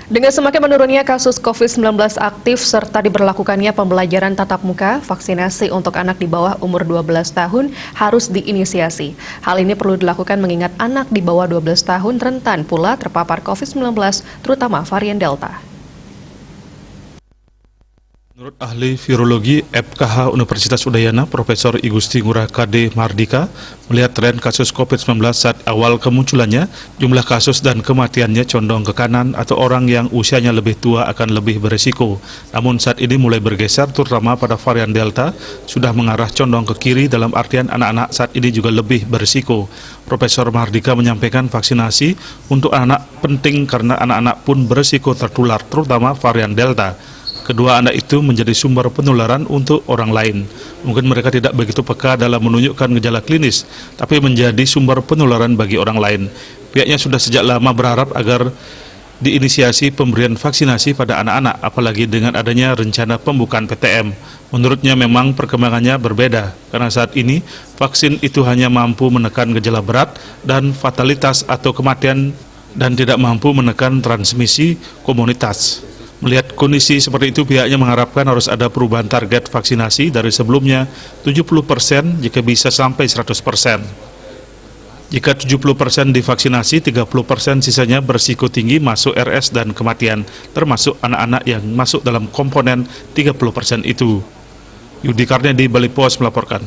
Dengan semakin menurunnya kasus COVID-19 aktif serta diberlakukannya pembelajaran tatap muka, vaksinasi untuk anak di bawah umur 12 tahun harus diinisiasi. Hal ini perlu dilakukan mengingat anak di bawah 12 tahun rentan pula terpapar COVID-19, terutama varian Delta. Menurut ahli virologi FKH Universitas Udayana, Profesor I Gusti Ngurah KD Mardika, melihat tren kasus COVID-19 saat awal kemunculannya, jumlah kasus dan kematiannya condong ke kanan atau orang yang usianya lebih tua akan lebih berisiko. Namun saat ini mulai bergeser, terutama pada varian Delta, sudah mengarah condong ke kiri dalam artian anak-anak saat ini juga lebih berisiko. Profesor Mardika menyampaikan vaksinasi untuk anak penting karena anak-anak pun berisiko tertular, terutama varian Delta. Kedua anak itu menjadi sumber penularan untuk orang lain. Mungkin mereka tidak begitu peka dalam menunjukkan gejala klinis, tapi menjadi sumber penularan bagi orang lain. Pihaknya sudah sejak lama berharap agar diinisiasi pemberian vaksinasi pada anak-anak, apalagi dengan adanya rencana pembukaan PTM. Menurutnya memang perkembangannya berbeda, karena saat ini vaksin itu hanya mampu menekan gejala berat dan fatalitas atau kematian dan tidak mampu menekan transmisi komunitas. Melihat kondisi seperti itu, pihaknya mengharapkan harus ada perubahan target vaksinasi dari sebelumnya 70% jika bisa sampai 100%. Jika 70% divaksinasi, 30% sisanya berisiko tinggi masuk RS dan kematian, termasuk anak-anak yang masuk dalam komponen 30% itu. Yudi Karnedi, Bali Pos melaporkan.